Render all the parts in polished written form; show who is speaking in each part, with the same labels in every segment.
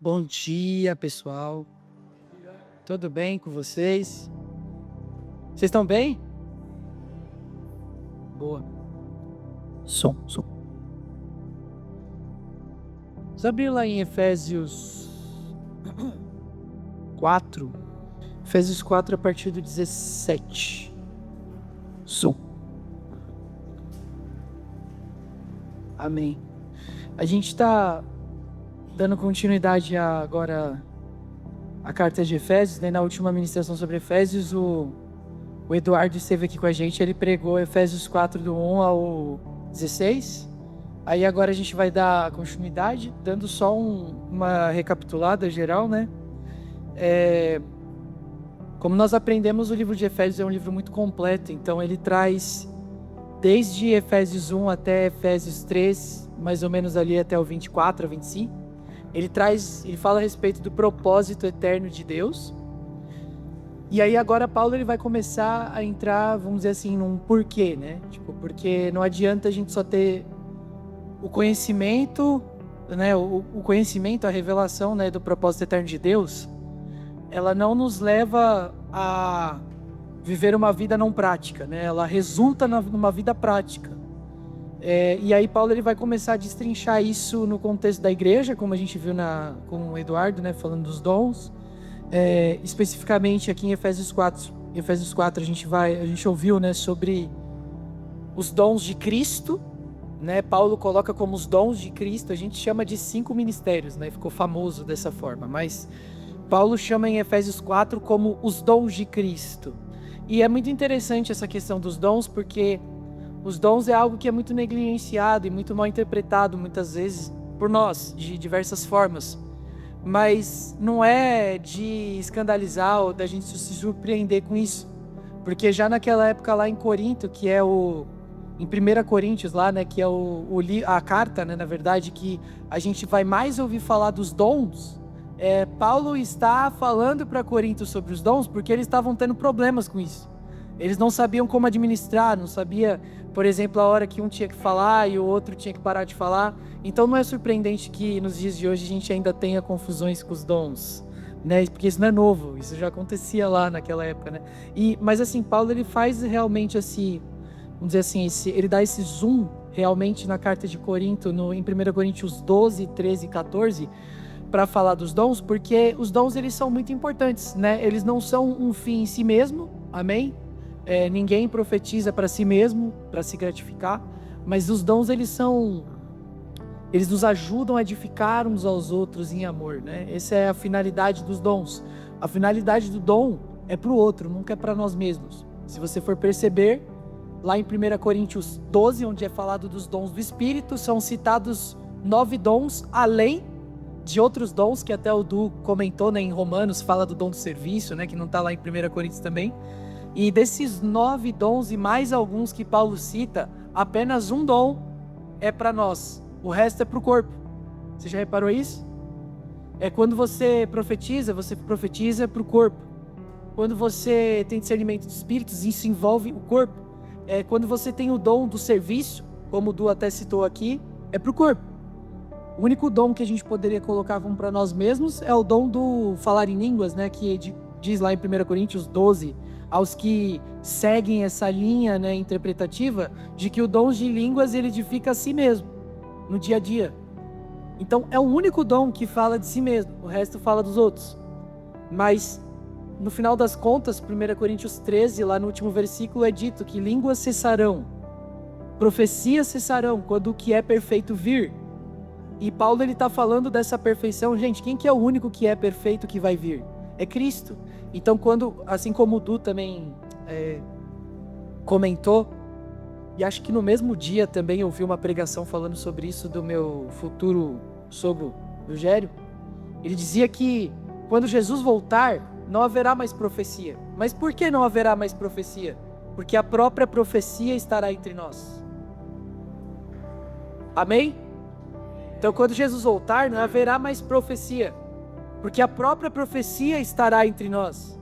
Speaker 1: Bom dia, pessoal. Tudo bem com vocês? Vocês estão bem? Boa. Som. Vamos abrir lá em Efésios 4. Efésios 4 a partir do 17. Som. Amém. A gente está dando continuidade agora à carta de Efésios, né? Na última ministração sobre Efésios, o Eduardo esteve aqui com a gente, ele pregou Efésios 4 do 1 ao 16. Aí agora a gente vai dar continuidade, dando só uma recapitulada geral, né? Como nós aprendemos, o livro de Efésios é um livro muito completo, então ele traz desde Efésios 1 até Efésios 3, mais ou menos ali até o 24 a 25. Ele fala a respeito do propósito eterno de Deus. E aí agora Paulo ele vai começar a entrar, vamos dizer assim, num porquê, né? Porque não adianta a gente só ter o conhecimento, né? O conhecimento, a revelação, né, do propósito eterno de Deus, ela não nos leva a viver uma vida não prática, né? Ela resulta numa vida prática. E aí Paulo ele vai começar a destrinchar isso no contexto da igreja, como a gente viu com o Eduardo, né, falando dos dons. Especificamente aqui em Efésios 4. Em Efésios 4 a gente ouviu, né, sobre os dons de Cristo, né? Paulo coloca como os dons de Cristo, a gente chama de 5 ministérios, né? Ficou famoso dessa forma, mas Paulo chama em Efésios 4 como os dons de Cristo. E é muito interessante essa questão dos dons, porque os dons é algo que é muito negligenciado e muito mal interpretado muitas vezes por nós, de diversas formas. Mas não é de escandalizar ou da gente se surpreender com isso. Porque já naquela época lá em Corinto, que é em 1 Coríntios lá, né, que é a carta, né, na verdade, que a gente vai mais ouvir falar dos dons, Paulo está falando para Corinto sobre os dons porque eles estavam tendo problemas com isso. Eles não sabiam como administrar, não sabia, por exemplo, a hora que um tinha que falar e o outro tinha que parar de falar. Então não é surpreendente que nos dias de hoje a gente ainda tenha confusões com os dons, né? Porque isso não é novo, isso já acontecia lá naquela época, né? Mas assim, Paulo ele faz realmente vamos dizer assim, ele dá esse zoom realmente na carta de Corinto, em 1 Coríntios 12, 13 e 14, para falar dos dons, porque os dons eles são muito importantes, né? Eles não são um fim em si mesmo, amém? Ninguém profetiza para si mesmo, para se gratificar, mas os dons eles nos ajudam a edificar uns aos outros em amor, né? Essa é a finalidade dos dons. A finalidade do dom é para o outro, nunca é para nós mesmos. Se você for perceber, lá em 1 Coríntios 12, onde é falado dos dons do Espírito, são citados 9 dons, além de outros dons que até o Du comentou, né, em Romanos, fala do dom do serviço, né, que não está lá em 1 Coríntios também. E desses 9 dons e mais alguns que Paulo cita, apenas um dom é para nós, o resto é para o corpo. Você já reparou isso? Quando você profetiza para o corpo. Quando você tem discernimento de espíritos, isso envolve o corpo. Quando você tem o dom do serviço, como o Du até citou aqui, é para o corpo. O único dom que a gente poderia colocar como para nós mesmos é o dom do falar em línguas, né, que diz lá em 1 Coríntios 12, aos que seguem essa linha, né, interpretativa, de que o dom de línguas ele edifica a si mesmo, no dia a dia. Então é o único dom que fala de si mesmo, o resto fala dos outros. Mas no final das contas, 1 Coríntios 13, lá no último versículo, é dito que línguas cessarão, profecias cessarão, quando o que é perfeito vir. E Paulo ele está falando dessa perfeição. Gente, quem que é o único que é perfeito que vai vir? É Cristo. Então assim como o Du também comentou, e acho que no mesmo dia também eu vi uma pregação falando sobre isso do meu futuro sogro, Rogério, ele dizia que quando Jesus voltar, não haverá mais profecia. Mas por que não haverá mais profecia? Porque a própria profecia estará entre nós. Amém? Então quando Jesus voltar, não haverá mais profecia, porque a própria profecia estará entre nós.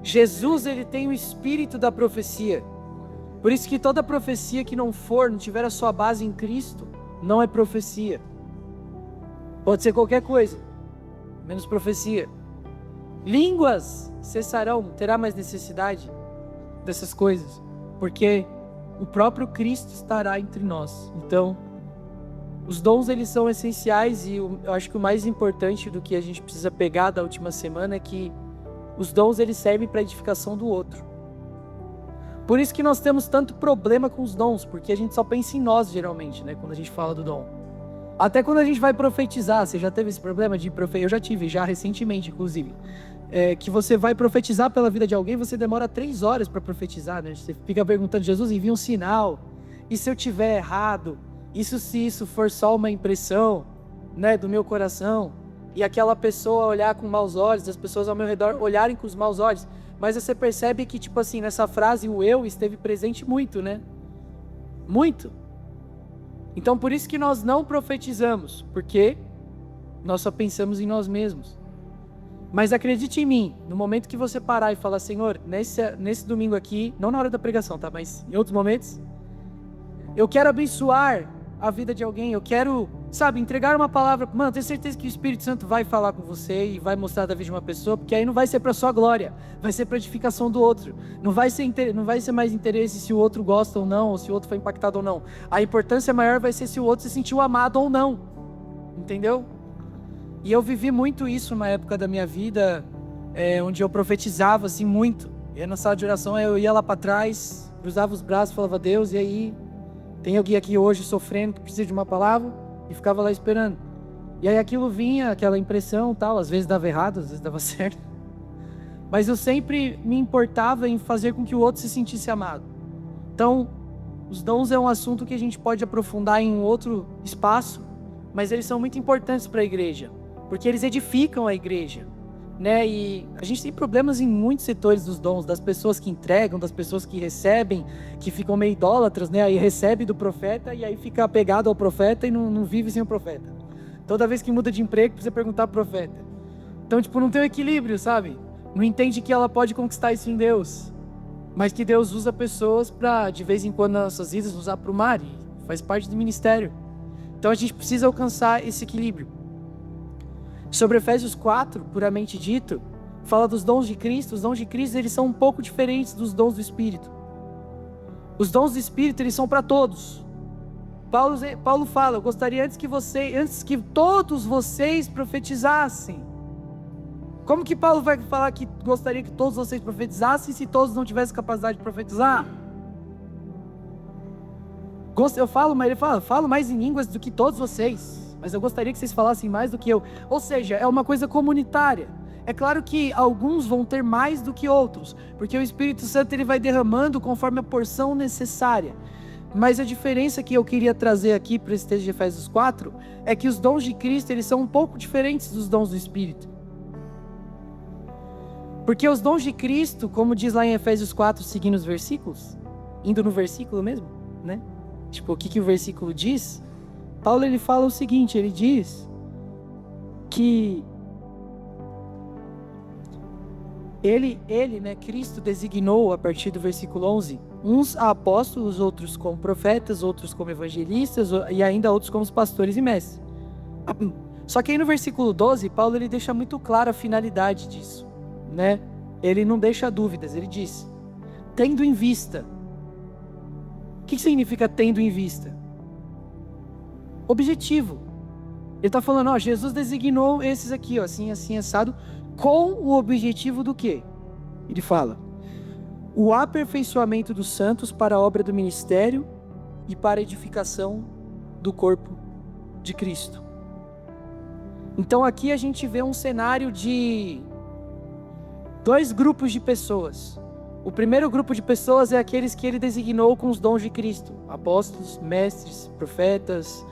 Speaker 1: Jesus ele tem o espírito da profecia. Por isso que toda profecia que não tiver a sua base em Cristo, não é profecia. Pode ser qualquer coisa, menos profecia. Línguas cessarão, não terá mais necessidade dessas coisas, porque o próprio Cristo estará entre nós. Então, os dons, eles são essenciais, e eu acho que o mais importante do que a gente precisa pegar da última semana é que os dons, eles servem para a edificação do outro. Por isso que nós temos tanto problema com os dons, porque a gente só pensa em nós, geralmente, né, quando a gente fala do dom. Até quando a gente vai profetizar, você já teve esse problema de profetizar? Eu já tive, já recentemente, inclusive. Que você vai profetizar pela vida de alguém, você demora 3 horas para profetizar, né? Você fica perguntando, Jesus, envia um sinal. E se eu tiver errado? Se isso for só uma impressão, né, do meu coração? E aquela pessoa olhar com maus olhos, as pessoas ao meu redor olharem com os maus olhos. Mas você percebe que, tipo assim, nessa frase, o eu esteve presente muito, né? Muito. Então, por isso que nós não profetizamos, porque nós só pensamos em nós mesmos. Mas acredite em mim, no momento que você parar e falar, Senhor, nesse domingo aqui, não na hora da pregação, tá? Mas em outros momentos, eu quero abençoar a vida de alguém, eu quero, sabe, entregar uma palavra. Mano, tenho certeza que o Espírito Santo vai falar com você e vai mostrar da vida de uma pessoa, porque aí não vai ser para sua glória, vai ser para edificação do outro. Não vai ser mais interesse se o outro gosta ou não, ou se o outro foi impactado ou não. A importância maior vai ser se o outro se sentiu amado ou não. Entendeu? E eu vivi muito isso na época da minha vida, onde eu profetizava assim muito. E na sala de oração eu ia lá para trás, cruzava os braços, falava, Deus, e aí? Tem alguém aqui hoje sofrendo que precisa de uma palavra? E ficava lá esperando. E aí aquilo vinha, aquela impressão tal, às vezes dava errado, às vezes dava certo. Mas eu sempre me importava em fazer com que o outro se sentisse amado. Então, os dons é um assunto que a gente pode aprofundar em um outro espaço, mas eles são muito importantes para a igreja, porque eles edificam a igreja, né? E a gente tem problemas em muitos setores dos dons, das pessoas que entregam, das pessoas que recebem, que ficam meio idólatras, né? Aí recebe do profeta e aí fica apegado ao profeta e não vive sem o profeta. Toda vez que muda de emprego, precisa perguntar pro profeta. Então, tipo, não tem um equilíbrio, sabe? Não entende que ela pode conquistar isso em Deus, mas que Deus usa pessoas para, de vez em quando, nas nossas vidas, usar para o mar, e faz parte do ministério. Então a gente precisa alcançar esse equilíbrio. Sobre Efésios 4, puramente dito, fala dos dons de Cristo. Os dons de Cristo, eles são um pouco diferentes dos dons do Espírito. Os dons do Espírito, eles são para todos. Paulo fala, eu gostaria antes que todos vocês profetizassem. Como que Paulo vai falar que gostaria que todos vocês profetizassem se todos não tivessem capacidade de profetizar? Eu falo, mas ele fala, falo mais em línguas do que todos vocês, mas eu gostaria que vocês falassem mais do que eu. Ou seja, é uma coisa comunitária. É claro que alguns vão ter mais do que outros, porque o Espírito Santo ele vai derramando conforme a porção necessária. Mas a diferença que eu queria trazer aqui para esse texto de Efésios 4 é que os dons de Cristo eles são um pouco diferentes dos dons do Espírito. Porque os dons de Cristo, como diz lá em Efésios 4, seguindo os versículos, indo no versículo mesmo, né? Tipo, o que o versículo diz? Paulo ele fala o seguinte, ele diz que ele, né, Cristo designou a partir do versículo 11, uns a apóstolos, outros como profetas, outros como evangelistas e ainda outros como pastores e mestres. Só que aí no versículo 12, Paulo ele deixa muito clara a finalidade disso, né? Ele não deixa dúvidas, ele diz, tendo em vista. O que significa tendo em vista? Objetivo. Ele está falando, ó, Jesus designou esses aqui, ó, assim, assim, assado, com o objetivo do quê? Ele fala, o aperfeiçoamento dos santos para a obra do ministério e para a edificação do corpo de Cristo. Então aqui a gente vê um cenário de 2 grupos de pessoas. O primeiro grupo de pessoas é aqueles que ele designou com os dons de Cristo, apóstolos, mestres, profetas,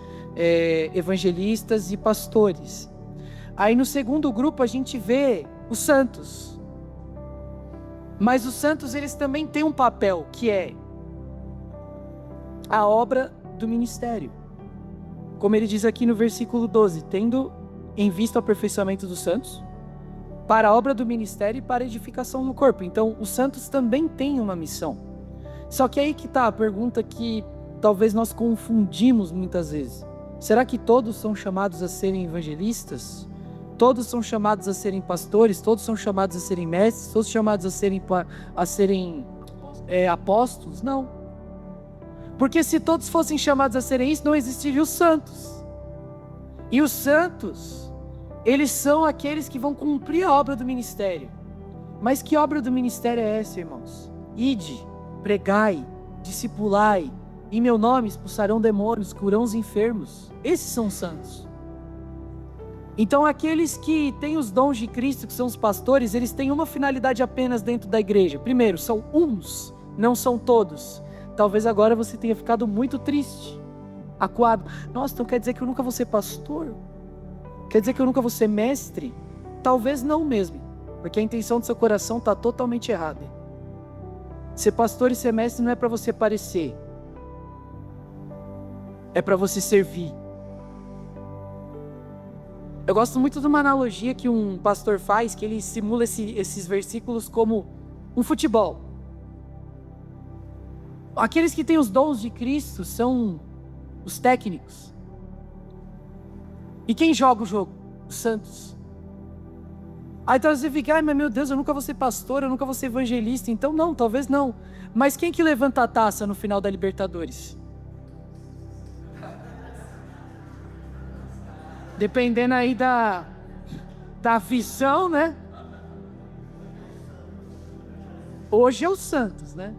Speaker 1: evangelistas e pastores. Aí no segundo grupo a gente vê os santos. Mas os santos eles também têm um papel, que é a obra do ministério. Como ele diz aqui no versículo 12, tendo em vista o aperfeiçoamento dos santos, para a obra do ministério e para a edificação do corpo. Então, os santos também têm uma missão. Só que aí que está a pergunta que talvez nós confundimos muitas vezes. Será que todos são chamados a serem evangelistas? Todos são chamados a serem pastores, todos são chamados a serem mestres, todos chamados a serem apóstolos? Não. Porque se todos fossem chamados a serem isso, não existiriam os santos. E os santos, eles são aqueles que vão cumprir a obra do ministério. Mas que obra do ministério é essa, irmãos? Ide, pregai, discipulai, em meu nome expulsarão demônios, curarão os enfermos. Esses são os santos. Então aqueles que têm os dons de Cristo, que são os pastores, eles têm uma finalidade apenas dentro da igreja. Primeiro, são uns, não são todos. Talvez agora você tenha ficado muito triste, acuado. Nossa, então quer dizer que eu nunca vou ser pastor? Quer dizer que eu nunca vou ser mestre? Talvez não mesmo, porque a intenção do seu coração está totalmente errada. Ser pastor e ser mestre não é para você parecer, é para você servir. Eu gosto muito de uma analogia que um pastor faz, que ele simula esses versículos como um futebol. Aqueles que têm os dons de Cristo são os técnicos. E quem joga o jogo? Os santos. Aí então você fica, mas meu Deus, eu nunca vou ser pastor, eu nunca vou ser evangelista. Então não, talvez não. Mas quem que levanta a taça no final da Libertadores? Dependendo aí da aflição, né? Hoje é o Santos, né?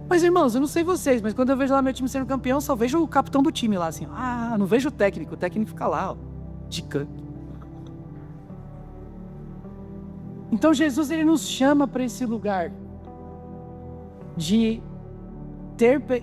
Speaker 1: Mas irmãos, eu não sei vocês, mas quando eu vejo lá meu time sendo campeão, só vejo o capitão do time lá, assim. Não vejo o técnico fica lá, ó, de canto. Então Jesus, ele nos chama para esse lugar de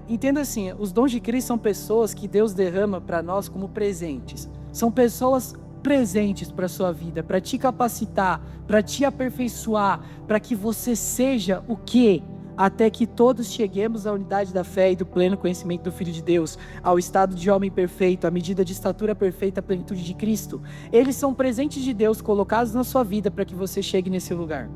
Speaker 1: entenda assim, os dons de Cristo são pessoas que Deus derrama para nós como presentes. São pessoas presentes para a sua vida, para te capacitar, para te aperfeiçoar, para que você seja o quê? Até que todos cheguemos à unidade da fé e do pleno conhecimento do Filho de Deus, ao estado de homem perfeito, à medida de estatura perfeita, à plenitude de Cristo. Eles são presentes de Deus colocados na sua vida para que você chegue nesse lugar.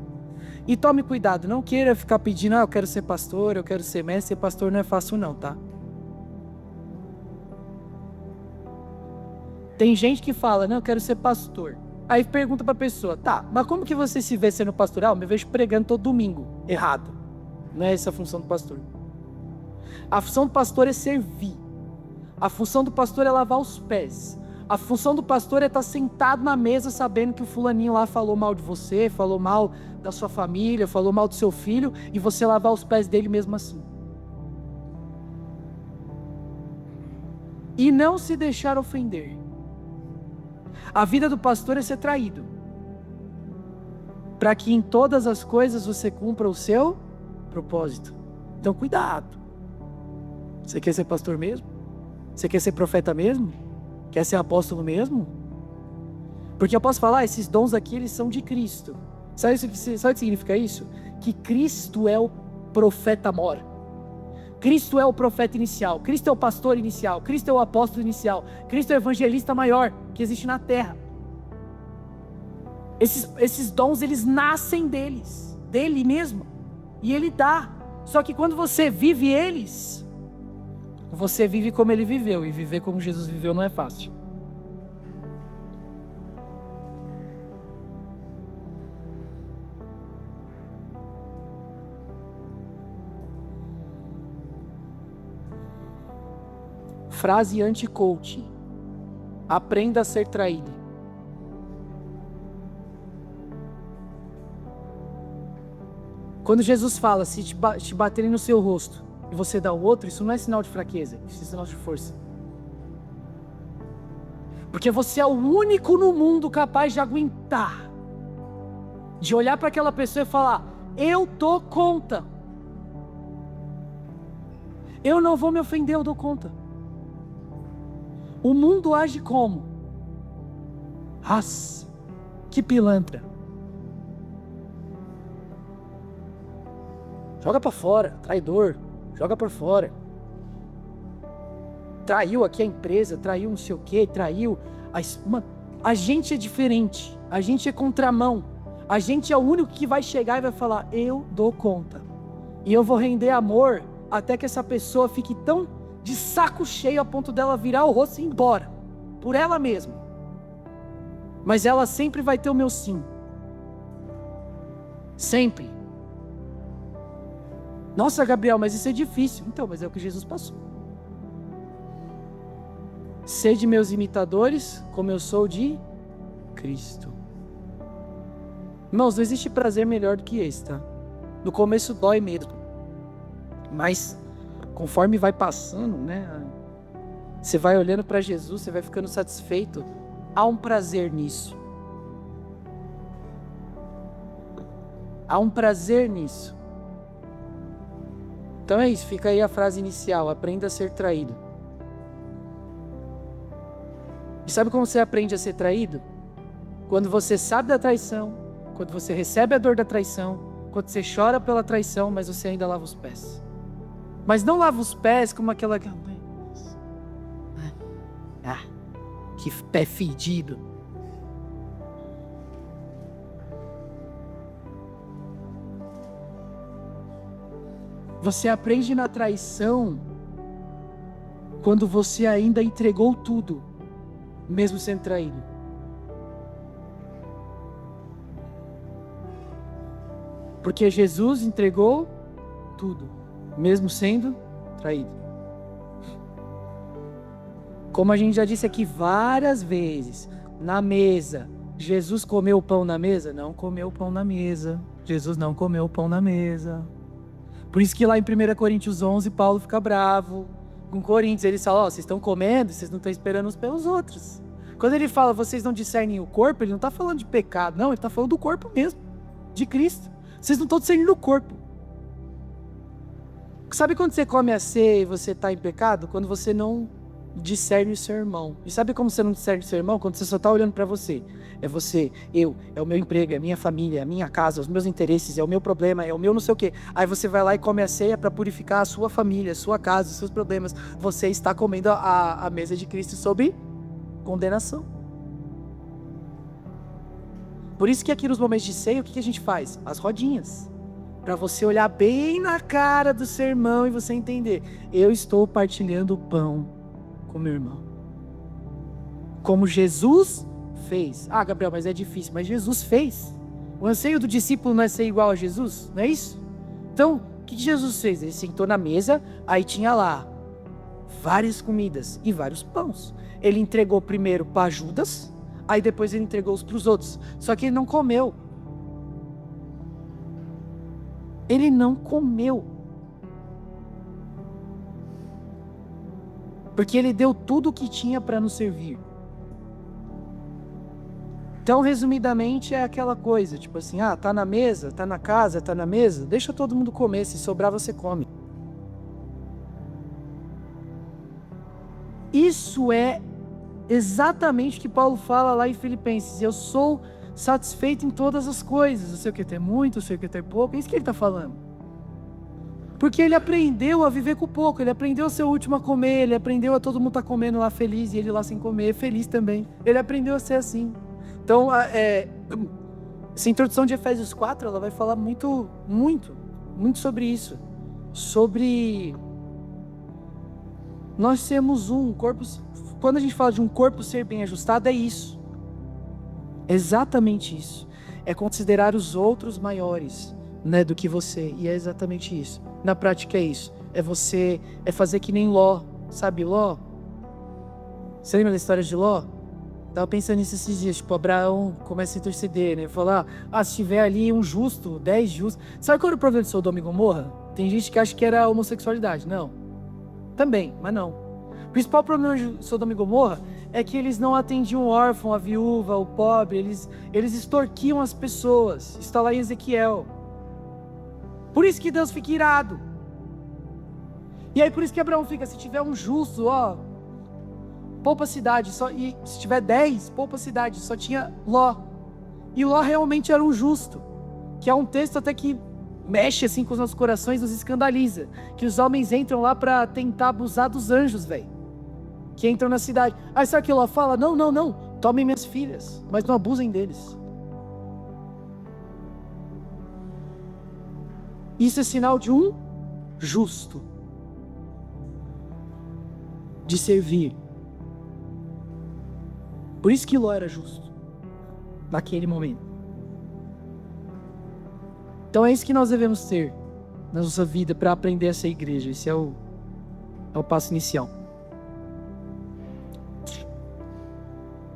Speaker 1: E tome cuidado, não queira ficar pedindo, eu quero ser pastor, eu quero ser mestre. Ser pastor não é fácil não, tá? Tem gente que fala, não, eu quero ser pastor. Aí pergunta pra pessoa, tá, mas como que você se vê sendo pastor? Eu me vejo pregando todo domingo. Errado. Não é essa a função do pastor. A função do pastor é servir. A função do pastor é lavar os pés. A função do pastor é estar sentado na mesa sabendo que o fulaninho lá falou mal de você, falou mal da sua família, falou mal do seu filho, e você lavar os pés dele mesmo assim. E não se deixar ofender. A vida do pastor é ser traído, para que em todas as coisas você cumpra o seu propósito. Então cuidado. Você quer ser pastor mesmo? Você quer ser profeta mesmo? Quer ser apóstolo mesmo? Porque eu posso falar, esses dons aqui, eles são de Cristo. Sabe o que significa isso? Que Cristo é o profeta mor. Cristo é o profeta inicial. Cristo é o pastor inicial. Cristo é o apóstolo inicial. Cristo é o evangelista maior que existe na terra. Esses dons, eles nascem dele mesmo. E ele dá. Só que quando você vive eles, você vive como ele viveu. E viver como Jesus viveu não é fácil. Frase anti-coaching: aprenda a ser traído. Quando Jesus fala, se te baterem no seu rosto e você dá o outro, isso não é sinal de fraqueza, isso é sinal de força. Porque você é o único no mundo capaz de aguentar, de olhar para aquela pessoa e falar, eu dou conta. Eu não vou me ofender, eu dou conta. O mundo age como? Que pilantra. Joga para fora, traidor, joga para fora. Traiu aqui a empresa, traiu não sei o que, traiu. A gente é diferente, a gente é contramão. A gente é o único que vai chegar e vai falar, eu dou conta. E eu vou render amor até que essa pessoa fique tão de saco cheio a ponto dela virar o rosto e ir embora. por ela mesma. Mas ela sempre vai ter o meu sim. Sempre. Nossa, Gabriel, mas isso é difícil. Então, mas é o que Jesus passou. Sede meus imitadores, como eu sou de Cristo. Irmãos, não existe prazer melhor do que esse, tá? No começo dói mesmo. Mas, conforme vai passando, né? Você vai olhando para Jesus, você vai ficando satisfeito. Há um prazer nisso. Há um prazer nisso. Então é isso, fica aí a frase inicial: aprenda a ser traído. E sabe como você aprende a ser traído? Quando você sabe da traição, quando você recebe a dor da traição, quando você chora pela traição, mas você ainda lava os pés. Mas não lava os pés como aquela... que pé fedido. Você aprende na traição quando você ainda entregou tudo, mesmo sendo traído. Porque Jesus entregou tudo, mesmo sendo traído. Como a gente já disse aqui várias vezes, na mesa, Jesus comeu o pão na mesa? Não comeu o pão na mesa. Jesus não comeu o pão na mesa. Por isso que lá em 1 Coríntios 11, Paulo fica bravo com Coríntios. Ele fala, vocês estão comendo, vocês não estão esperando uns pelos outros. Quando ele fala, vocês não discernem o corpo, ele não está falando de pecado, não, ele está falando do corpo mesmo, de Cristo. Vocês não estão discernindo o corpo. Sabe quando você come a ceia e você está em pecado? Quando você não discerne o seu irmão. E sabe como você não discerne o seu irmão? Quando você só está olhando para você. É você, eu, é o meu emprego, é a minha família, é a minha casa, os meus interesses, é o meu problema, é o meu não sei o quê. Aí você vai lá e come a ceia para purificar a sua família, a sua casa, os seus problemas. Você está comendo a mesa de Cristo sob condenação. Por isso que aqui nos momentos de ceia, o que a gente faz? As rodinhas. Para você olhar bem na cara do seu irmão e você entender. Eu estou partilhando o pão com meu irmão. Como Jesus fez. Ah, Gabriel, mas é difícil. Mas Jesus fez. O anseio do discípulo não é ser igual a Jesus? Não é isso? Então, o que Jesus fez? Ele sentou na mesa, aí tinha lá várias comidas e vários pães. Ele entregou primeiro para Judas, aí depois ele entregou para os outros. Só que ele não comeu. Ele não comeu. Porque ele deu tudo o que tinha para nos servir. Então, resumidamente, é aquela coisa, tipo assim, tá na mesa, tá na casa, tá na mesa, deixa todo mundo comer, se sobrar você come. Isso é exatamente o que Paulo fala lá em Filipenses. Eu sou satisfeito em todas as coisas. Eu sei o que é ter muito, eu sei o que é ter pouco. É isso que ele está falando. Porque ele aprendeu a viver com pouco. Ele aprendeu a ser o último a comer. Ele aprendeu a todo mundo estar comendo lá feliz e ele lá sem comer, feliz também. Ele aprendeu a ser assim. Então, essa introdução de Efésios 4, ela vai falar muito sobre isso. Sobre nós sermos um corpo. Quando a gente fala de um corpo ser bem ajustado, é isso. Exatamente isso. É considerar os outros maiores, né, do que você. E é exatamente isso. Na prática é isso. É fazer que nem Ló. Sabe Ló? Você lembra da história de Ló? Tava pensando nisso esses dias. Tipo, Abraão começa a interceder, né? Falar, se tiver ali um justo, 10 justos. Sabe qual era o problema de Sodoma e Gomorra? Tem gente que acha que era a homossexualidade. Não. Também, mas não. O principal problema de Sodoma e Gomorra é que eles não atendiam o órfão, a viúva, o pobre. Eles extorquiam as pessoas. Isso está lá em Ezequiel. Por isso que Deus fica irado. E aí por isso que Abraão fica, se tiver um justo, poupa a cidade. E se tiver 10, poupa a cidade. Só tinha Ló. E Ló realmente era um justo. Que é um texto até que mexe assim com os nossos corações, nos escandaliza. Que os homens entram lá para tentar abusar dos anjos, velho. Que entram na cidade. Aí sabe o que Ló fala? Não. Tomem minhas filhas, mas não abusem deles. Isso é sinal de um justo. De servir. Por isso que Ló era justo, naquele momento. Então é isso que nós devemos ter na nossa vida para aprender a ser igreja. Esse é o passo inicial.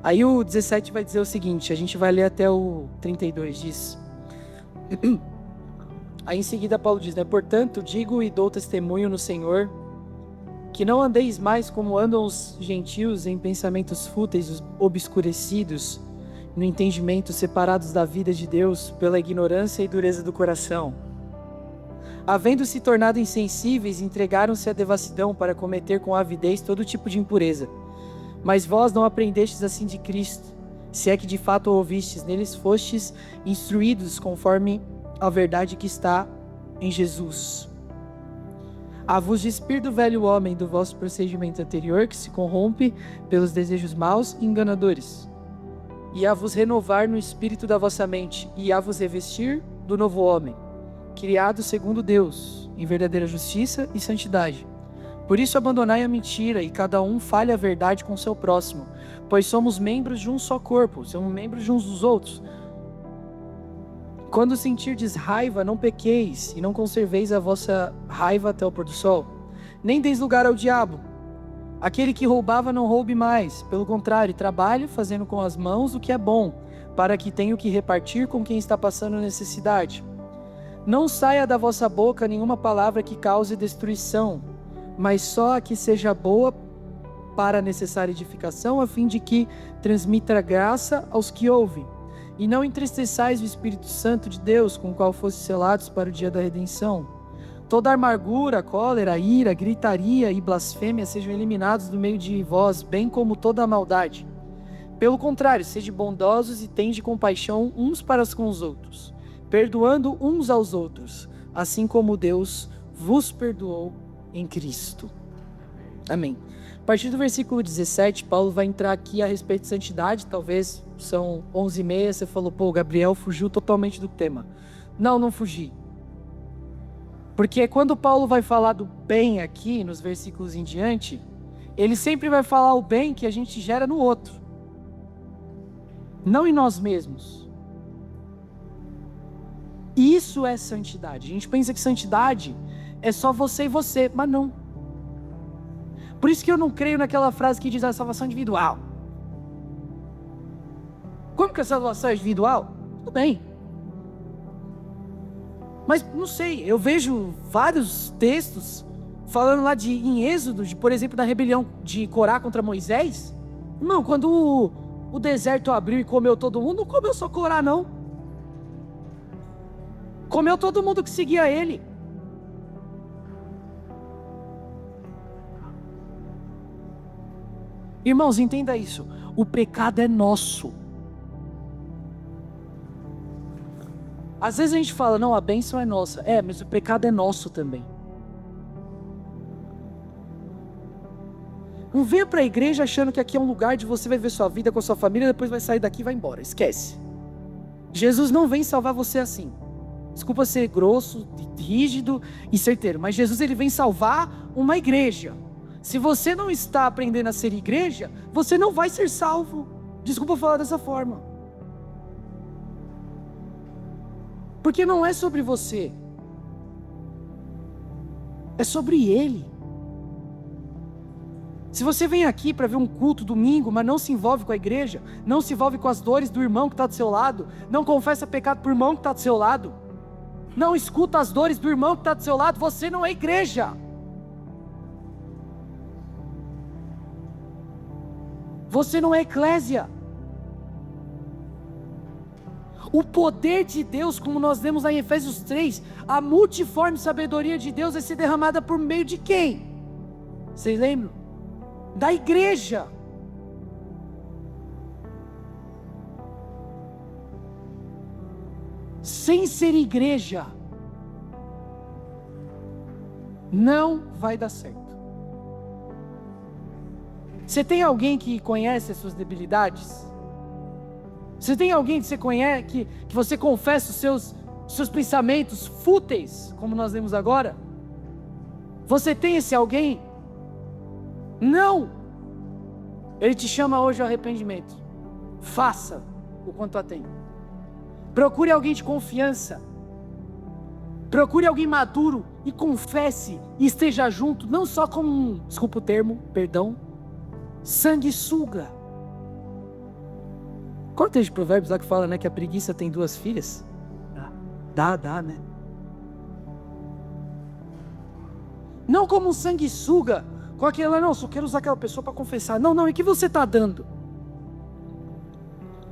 Speaker 1: Aí o 17 vai dizer o seguinte, a gente vai ler até o 32, diz. Aí em seguida Paulo diz, portanto, digo e dou testemunho no Senhor, que não andeis mais como andam os gentios em pensamentos fúteis, obscurecidos, no entendimento, separados da vida de Deus pela ignorância e dureza do coração. Havendo se tornado insensíveis, entregaram-se à devassidão para cometer com avidez todo tipo de impureza. Mas vós não aprendestes assim de Cristo, se é que de fato o ouvistes, neles fostes instruídos conforme a verdade que está em Jesus. A vos despir do velho homem do vosso procedimento anterior, que se corrompe pelos desejos maus e enganadores, e a vos renovar no espírito da vossa mente, e a vos revestir do novo homem, criado segundo Deus, em verdadeira justiça e santidade. Por isso abandonai a mentira, e cada um fale a verdade com seu próximo, pois somos membros de um só corpo, somos membros de uns dos outros. Quando sentirdes raiva, não pequeis, e não conserveis a vossa raiva até o pôr do sol. Nem deis lugar ao diabo. Aquele que roubava não roube mais, pelo contrário, trabalhe fazendo com as mãos o que é bom, para que tenha o que repartir com quem está passando necessidade. Não saia da vossa boca nenhuma palavra que cause destruição, mas só a que seja boa para a necessária edificação, a fim de que transmita graça aos que ouvem. E não entristeçais o Espírito Santo de Deus, com o qual fostes selados para o dia da redenção. Toda amargura, cólera, ira, gritaria e blasfêmia sejam eliminados do meio de vós, bem como toda a maldade. Pelo contrário, sede bondosos e tende compaixão uns para com os outros, perdoando uns aos outros, assim como Deus vos perdoou em Cristo. Amém. A partir do versículo 17, Paulo vai entrar aqui a respeito de santidade. Talvez são 11h30, você falou, Gabriel fugiu totalmente do tema. Não fugi. Porque quando Paulo vai falar do bem aqui, nos versículos em diante, ele sempre vai falar o bem que a gente gera no outro, não em nós mesmos. Isso é santidade. A gente pensa que santidade é só você e você, mas não. Por isso que eu não creio naquela frase que diz a salvação individual. Como que a salvação é individual? Tudo bem. Mas não sei, eu vejo vários textos falando lá em Êxodo, por exemplo, da rebelião de Corá contra Moisés. Não, quando o deserto abriu e comeu todo mundo, não comeu só Corá, não. Comeu todo mundo que seguia ele. Irmãos, entenda isso. O pecado é nosso. Às vezes a gente fala, não, a bênção é nossa. Mas o pecado é nosso também. Não venha para a igreja achando que aqui é um lugar de você vai ver sua vida com a sua família, depois vai sair daqui e vai embora. Esquece. Jesus não vem salvar você assim. Desculpa ser grosso, rígido e certeiro, mas Jesus ele vem salvar uma igreja. Se você não está aprendendo a ser igreja, você não vai ser salvo. Desculpa falar dessa forma. Porque não é sobre você. É sobre Ele. Se você vem aqui para ver um culto domingo, mas não se envolve com a igreja, não se envolve com as dores do irmão que está do seu lado, não confessa pecado para o irmão que está do seu lado, não escuta as dores do irmão que está do seu lado, você não é igreja. Você não é eclésia. O poder de Deus, como nós vemos lá em Efésios 3, a multiforme sabedoria de Deus vai ser derramada por meio de quem? Vocês lembram? Da igreja. Sem ser igreja, não vai dar certo. Você tem alguém que conhece as suas debilidades? Você tem alguém que você conhece, que você confessa os seus pensamentos fúteis, como nós vemos agora? Você tem esse alguém? Não! Ele te chama hoje ao arrependimento. faça o quanto há tempo. Procure alguém de confiança. Procure alguém maduro e confesse e esteja junto, não só como desculpa o termo, perdão, sanguessuga. Qual é o texto de Provérbios lá que fala, né, que a preguiça tem 2 filhas? Dá, né? Não como um sanguessuga, com aquela, não, só quero usar aquela pessoa para confessar. Não, é que você está dando.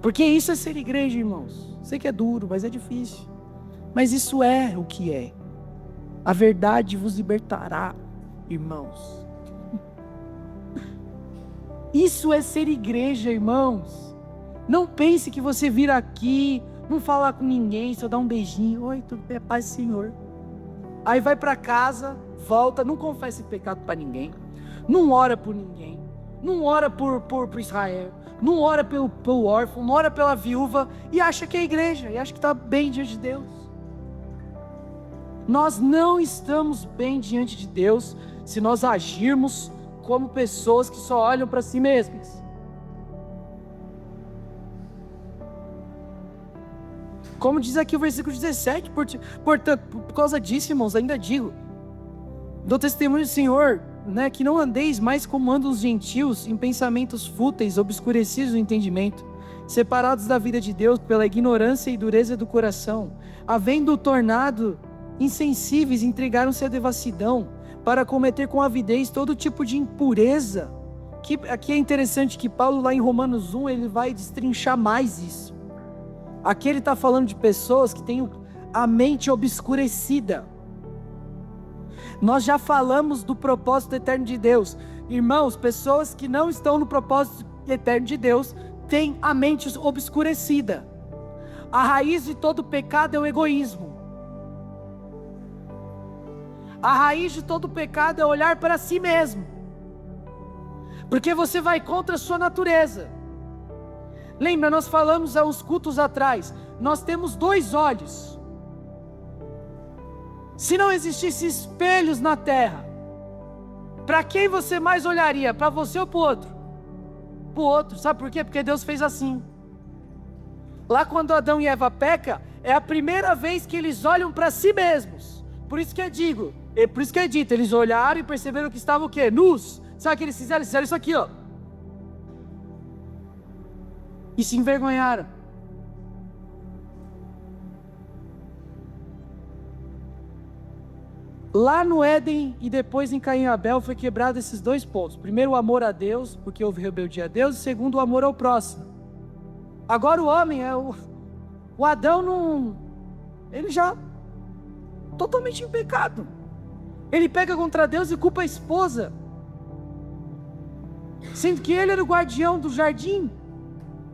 Speaker 1: Porque isso é ser igreja, irmãos. Sei que é duro, mas é difícil. Mas isso é o que é. A verdade vos libertará, irmãos. Isso é ser igreja, irmãos. Não pense que você vir aqui, não falar com ninguém, só dar um beijinho. Oi, tudo bem, paz, Senhor. Aí vai para casa, volta, não confessa pecado para ninguém. Não ora por ninguém. Não ora por Israel. Não ora pelo órfão, não ora pela viúva. E acha que é igreja, e acha que está bem diante de Deus. Nós não estamos bem diante de Deus se nós agirmos como pessoas que só olham para si mesmas. Como diz aqui o versículo 17, portanto, por causa disso, irmãos, ainda digo, dou testemunho do Senhor, né, que não andeis mais como andam os gentios, em pensamentos fúteis, obscurecidos no entendimento, separados da vida de Deus pela ignorância e dureza do coração, havendo tornado insensíveis, entregaram-se à devassidão, para cometer com avidez todo tipo de impureza. Aqui é interessante que Paulo, lá em Romanos 1, ele vai destrinchar mais isso. Aqui ele está falando de pessoas que têm a mente obscurecida. Nós já falamos do propósito eterno de Deus. Irmãos, pessoas que não estão no propósito eterno de Deus têm a mente obscurecida. A raiz de todo pecado é o egoísmo. A raiz de todo pecado é olhar para si mesmo. Porque você vai contra a sua natureza. Lembra, nós falamos há uns cultos atrás, nós temos 2 olhos. Se não existisse espelhos na terra, para quem você mais olharia? Para você ou para o outro? Para o outro, sabe por quê? Porque Deus fez assim. Lá quando Adão e Eva pecam, é a primeira vez que eles olham para si mesmos. Por isso que é dito, eles olharam e perceberam que estavam o quê? Nus. Sabe o que eles fizeram? Eles fizeram isso aqui, ó. E se envergonharam. Lá no Éden e depois em Caim e Abel foi quebrado esses 2 pontos. Primeiro, o amor a Deus, porque houve rebeldia a Deus. E segundo, o amor ao próximo. Agora o homem, o Adão não... Ele já totalmente em pecado. Ele pega contra Deus e culpa a esposa. Sendo que ele era o guardião do jardim.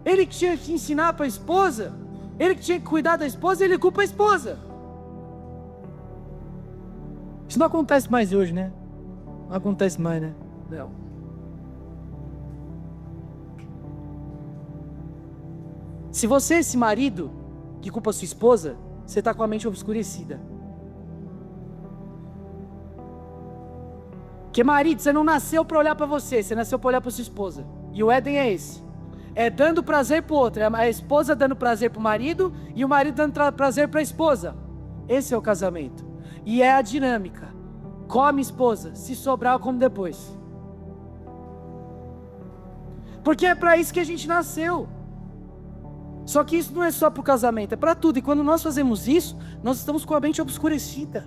Speaker 1: Ele que tinha que ensinar para a esposa, ele que tinha que cuidar da esposa, ele culpa a esposa. Isso não acontece mais hoje, né? Não acontece mais, né? Não. Se você é esse marido que culpa a sua esposa, você está com a mente obscurecida. Porque marido, você não nasceu para olhar para você, você nasceu para olhar para sua esposa. E o Éden é esse. É dando prazer para o outro, é a esposa dando prazer para o marido e o marido dando prazer para a esposa. Esse é o casamento. E é a dinâmica. Come esposa, se sobrar eu como depois. Porque é para isso que a gente nasceu. Só que isso não é só para o casamento, é para tudo. E quando nós fazemos isso, nós estamos com a mente obscurecida.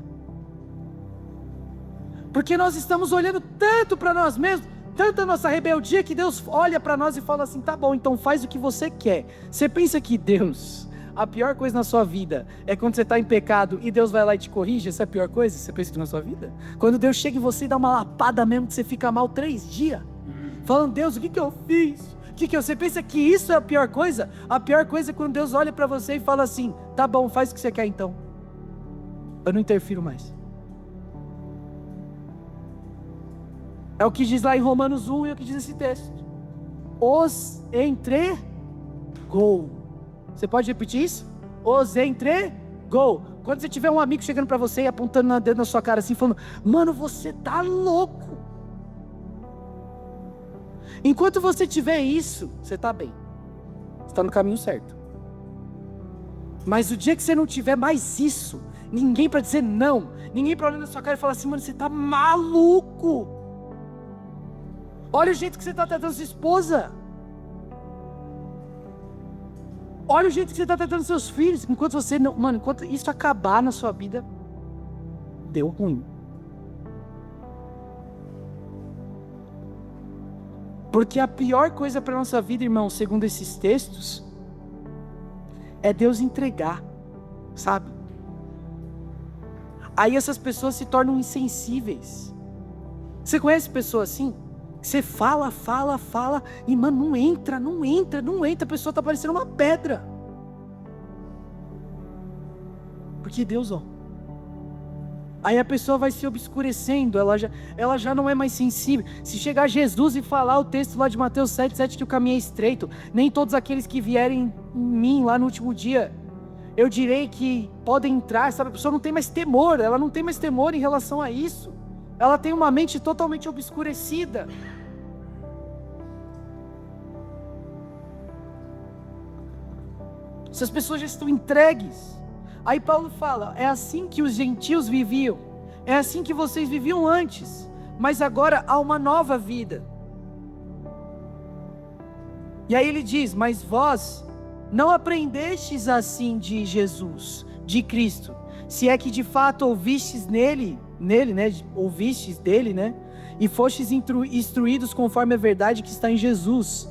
Speaker 1: Porque nós estamos olhando tanto para nós mesmos, tanta nossa rebeldia, que Deus olha para nós e fala assim, tá bom, então faz o que você quer. Você pensa que Deus, a pior coisa na sua vida é quando você está em pecado e Deus vai lá e te corrige? Essa é a pior coisa? Você pensa que na sua vida? Quando Deus chega em você e dá uma lapada mesmo, que você fica mal 3 dias, falando, Deus, o que eu fiz? Você pensa que isso é a pior coisa? A pior coisa é quando Deus olha para você e fala assim, tá bom, faz o que você quer então. Eu não interfiro mais. É o que diz lá em Romanos 1 e é o que diz esse texto. Os entregou. Você pode repetir isso? Os entregou. Quando você tiver um amigo chegando para você e apontando o dedo na sua cara assim, falando, mano, você tá louco. Enquanto você tiver isso, você tá bem. Você está no caminho certo. Mas o dia que você não tiver mais isso, ninguém para dizer não, ninguém para olhar na sua cara e falar assim, mano, você tá maluco. Olha o jeito que você está tratando sua esposa. Olha o jeito que você está tratando seus filhos. Enquanto você não, mano, enquanto isso acabar na sua vida, deu ruim. Porque a pior coisa para a nossa vida, irmão, segundo esses textos, é Deus entregar, sabe? Aí essas pessoas se tornam insensíveis. Você conhece pessoas assim? Você fala, e mano, não entra, a pessoa está parecendo uma pedra. Porque Deus, aí a pessoa vai se obscurecendo, ela já não é mais sensível. Se chegar Jesus e falar o texto lá de Mateus 7,7 que o caminho é estreito, nem todos aqueles que vierem em mim lá no último dia, eu direi que podem entrar, sabe? A pessoa não tem mais temor, ela não tem mais temor em relação a isso. Ela tem uma mente totalmente obscurecida. Essas pessoas já estão entregues. Aí Paulo fala, é assim que os gentios viviam, é assim que vocês viviam antes, mas agora há uma nova vida. E aí ele diz, mas vós não aprendestes assim de Jesus, de Cristo, se é que de fato ouvistes nele, né, ouvistes dele, né, e fostes instruídos conforme a verdade que está em Jesus.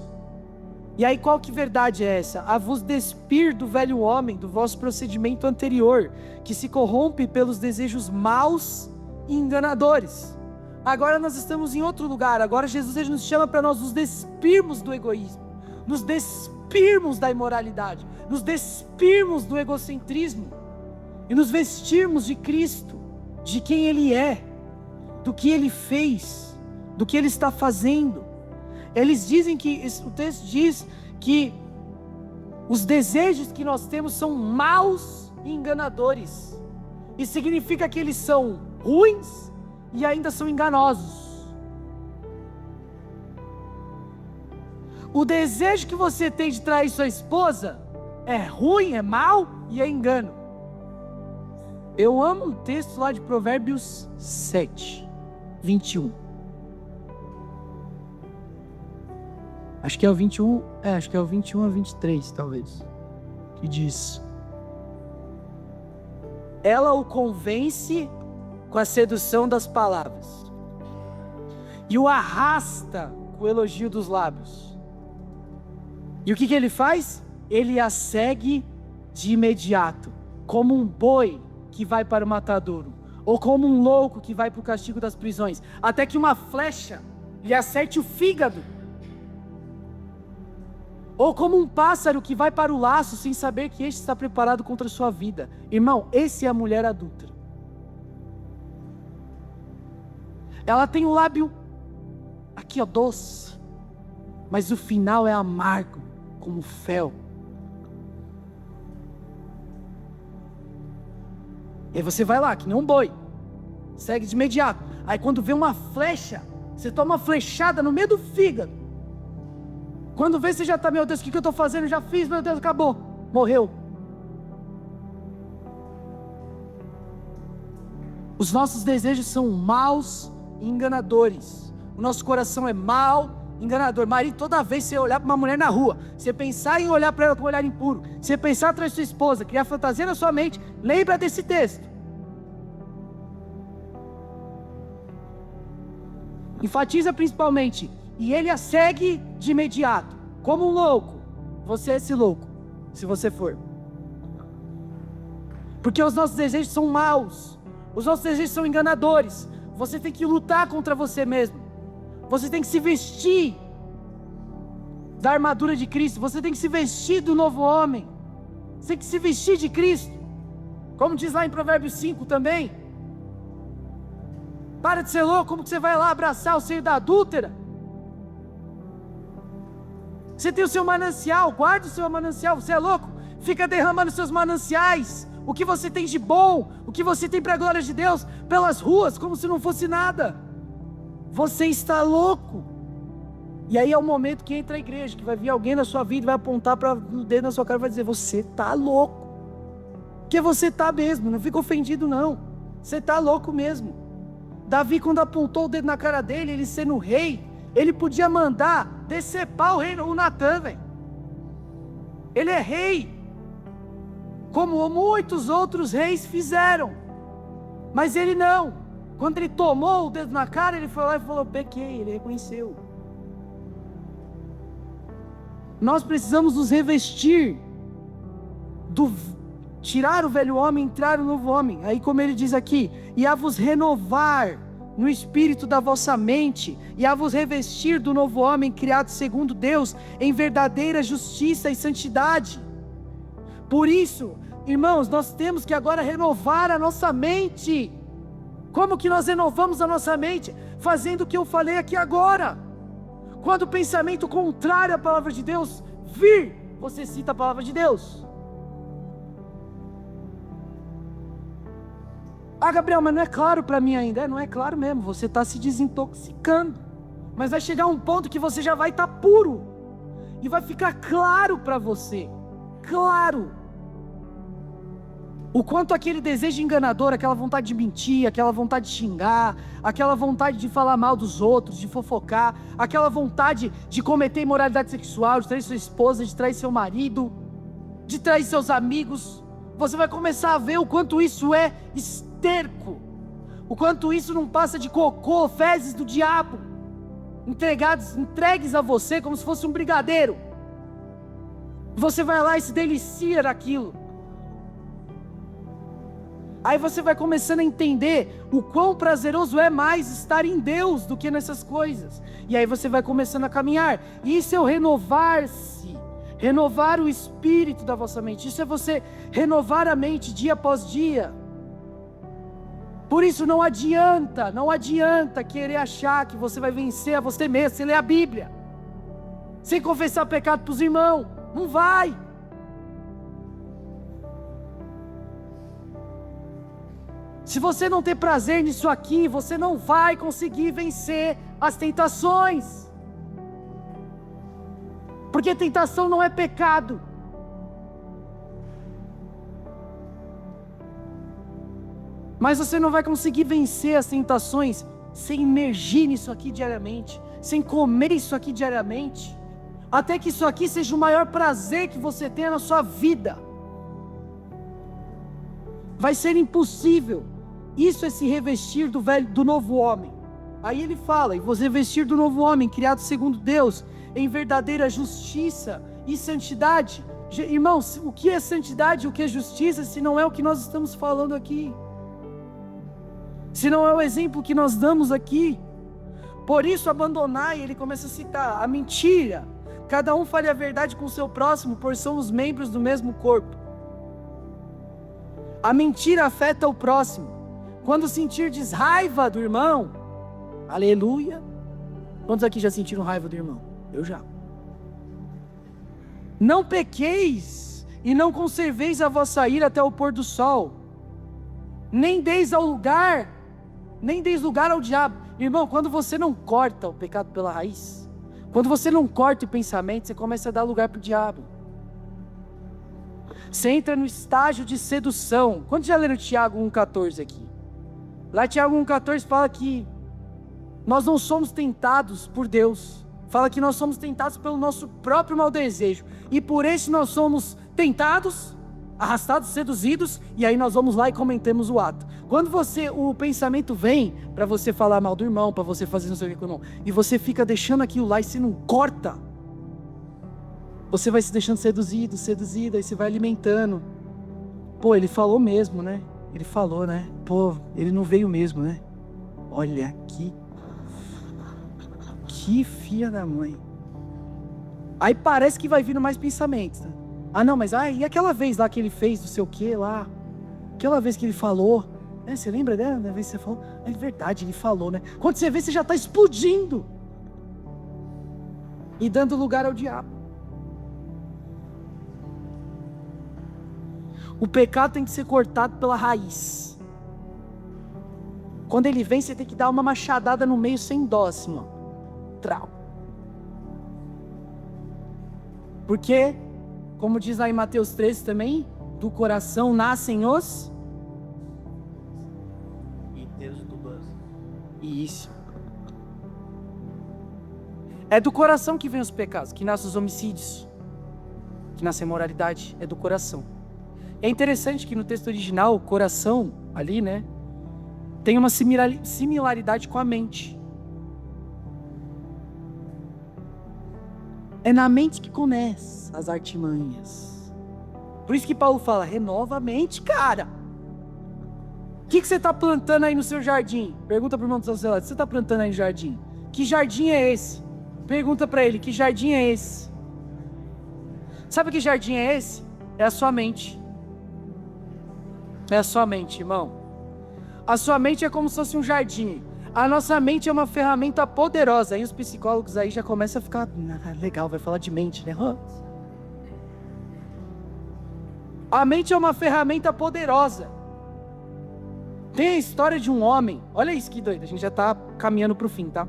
Speaker 1: E aí qual que verdade é essa? A vos despir do velho homem, do vosso procedimento anterior, que se corrompe pelos desejos maus e enganadores. Agora nós estamos em outro lugar, agora Jesus ele nos chama para nós nos despirmos do egoísmo, nos despirmos da imoralidade, nos despirmos do egocentrismo, e nos vestirmos de Cristo, de quem Ele é, do que Ele fez, do que Ele está fazendo. Eles dizem que, o texto diz que os desejos que nós temos são maus e enganadores. Isso significa que eles são ruins e ainda são enganosos. O desejo que você tem de trair sua esposa é ruim, é mau e é engano. Eu amo um texto lá de Provérbios 7, 21. Acho que é o 21, acho que é o 21 a 23, talvez, que diz: ela o convence com a sedução das palavras, e o arrasta com o elogio dos lábios. E o que ele faz? Ele a segue de imediato, como um boi que vai para o matadouro, ou como um louco que vai para o castigo das prisões, até que uma flecha lhe acerte o fígado. Ou como um pássaro que vai para o laço sem saber que este está preparado contra a sua vida. Irmão, esse é a mulher adúltera. Ela tem o lábio aqui, doce, mas o final é amargo, como fel. E aí você vai lá, que nem um boi, segue de imediato. Aí quando vê uma flecha, você toma uma flechada no meio do fígado. Quando vê, você já está, meu Deus, o que eu estou fazendo? Já fiz, meu Deus, acabou, morreu. Os nossos desejos são maus e enganadores. O nosso coração é mau, enganador. Marido, toda vez que você olhar para uma mulher na rua, você pensar em olhar para ela com um olhar impuro, você pensar atrás de sua esposa, criar fantasia na sua mente, lembra desse texto. Enfatiza principalmente: e ele a segue de imediato, como um louco. Você é esse louco, se você for. Porque os nossos desejos são maus, os nossos desejos são enganadores. Você tem que lutar contra você mesmo. Você tem que se vestir da armadura de Cristo. Você tem que se vestir do novo homem. Você tem que se vestir de Cristo. Como diz lá em Provérbios 5 também. Para de ser louco, como que você vai lá abraçar o seio da adúltera? Você tem o seu manancial, guarda o seu manancial. Você é louco? Fica derramando seus mananciais, o que você tem de bom, o que você tem para a glória de Deus, pelas ruas, como se não fosse nada. Você está louco. E aí é o momento que entra a igreja, que vai vir alguém na sua vida, vai apontar o dedo na sua cara e vai dizer: você tá louco. Porque você tá mesmo, não fica ofendido não. Você tá louco mesmo. Davi, quando apontou o dedo na cara dele, ele sendo rei, ele podia mandar decepar o Natan, velho. Ele é rei, como muitos outros reis fizeram. Mas ele não. Quando ele tomou o dedo na cara, ele foi lá e falou: pequei, ele reconheceu. Nós precisamos nos revestir, tirar o velho homem, entrar o novo homem. Aí como ele diz aqui: e a vos renovar no espírito da vossa mente, e a vos revestir do novo homem, criado segundo Deus, em verdadeira justiça e santidade. Por isso, irmãos, nós temos que agora renovar a nossa mente. Como que nós renovamos a nossa mente? Fazendo o que eu falei aqui agora. Quando o pensamento contrário à palavra de Deus vir, você cita a palavra de Deus. Ah, Gabriel, mas não é claro para mim ainda. Não é claro mesmo, você está se desintoxicando. Mas vai chegar um ponto que você já vai estar puro. E vai ficar claro para você. Claro. O quanto aquele desejo enganador, aquela vontade de mentir, aquela vontade de xingar, aquela vontade de falar mal dos outros, de fofocar, aquela vontade de cometer imoralidade sexual, de trair sua esposa, de trair seu marido, de trair seus amigos, você vai começar a ver o quanto isso é esterco, o quanto isso não passa de cocô, fezes do diabo, entregues a você como se fosse um brigadeiro. Você vai lá e se delicia daquilo. Aí você vai começando a entender o quão prazeroso é mais estar em Deus do que nessas coisas. E aí você vai começando a caminhar. E isso é o renovar-se, renovar o espírito da vossa mente. Isso é você renovar a mente dia após dia. Por isso não adianta querer achar que você vai vencer a você mesmo sem ler a Bíblia, sem confessar pecado para os irmãos. Não vai. Se você não ter prazer nisso aqui, você não vai conseguir vencer as tentações. Porque tentação não é pecado. Mas você não vai conseguir vencer as tentações sem imergir nisso aqui diariamente, sem comer isso aqui diariamente, até que isso aqui seja o maior prazer que você tenha na sua vida. Vai ser impossível. Isso é se revestir do novo homem. Aí ele fala: e vos revestir do novo homem, criado segundo Deus, em verdadeira justiça e santidade. Irmãos, o que é santidade e o que é justiça, se não é o que nós estamos falando aqui? Se não é o exemplo que nós damos aqui? Por isso abandonai, ele começa a citar, a mentira. Cada um fale a verdade com o seu próximo, pois somos membros do mesmo corpo. A mentira afeta o próximo. Quando sentirdes raiva do irmão, aleluia. Quantos aqui já sentiram raiva do irmão? Eu já. Não pequeis e não conserveis a vossa ira até o pôr do sol, nem deis lugar ao diabo. Irmão, quando você não corta o pecado pela raiz, quando você não corta o pensamento, você começa a dar lugar para o diabo. Você entra no estágio de sedução. Quantos já leram Tiago 1,14 aqui? Lá Tiago 1,14 fala que nós não somos tentados por Deus. Fala que nós somos tentados pelo nosso próprio mau desejo. E por isso nós somos tentados, arrastados, seduzidos, e aí nós vamos lá e cometemos o ato. Quando o pensamento vem para você falar mal do irmão, para você fazer não sei o que com o irmão, e você fica deixando aquilo lá e você não corta, você vai se deixando seduzido, aí você vai alimentando. Pô, ele falou mesmo, né? Ele falou, né? Pô, ele não veio mesmo, né? Olha aqui. Que filha da mãe. Aí parece que vai vindo mais pensamentos, né? Ah, não, mas e aquela vez lá que ele fez não sei o que lá? Aquela vez que ele falou, né? Você lembra dela? Da vez que você falou? É verdade, ele falou, né? Quando você vê, você já está explodindo e dando lugar ao diabo. O pecado tem que ser cortado pela raiz. Quando ele vem, você tem que dar uma machadada no meio sem dó, assim, ó. Trau. Porque, como diz lá em Mateus 13 também, do coração nascem os... Isso. É do coração que vem os pecados, que nascem os homicídios, que nasce a imoralidade, é do coração. É interessante que no texto original, o coração, ali, né, tem uma similaridade com a mente. É na mente que começam as artimanhas. Por isso que Paulo fala, renova a mente, cara. O que você está plantando aí no seu jardim? Pergunta para o irmão do seu lado, o que você está plantando aí no jardim? Que jardim é esse? Pergunta para ele, que jardim é esse? Sabe que jardim é esse? É a sua mente. É a sua mente, irmão. A sua mente é como se fosse um jardim. A nossa mente é uma ferramenta poderosa. Aí os psicólogos aí já começam a ficar, legal, vai falar de mente, né? A mente é uma ferramenta poderosa. Tem a história de um homem, olha isso que doido, a gente já está caminhando para o fim, tá?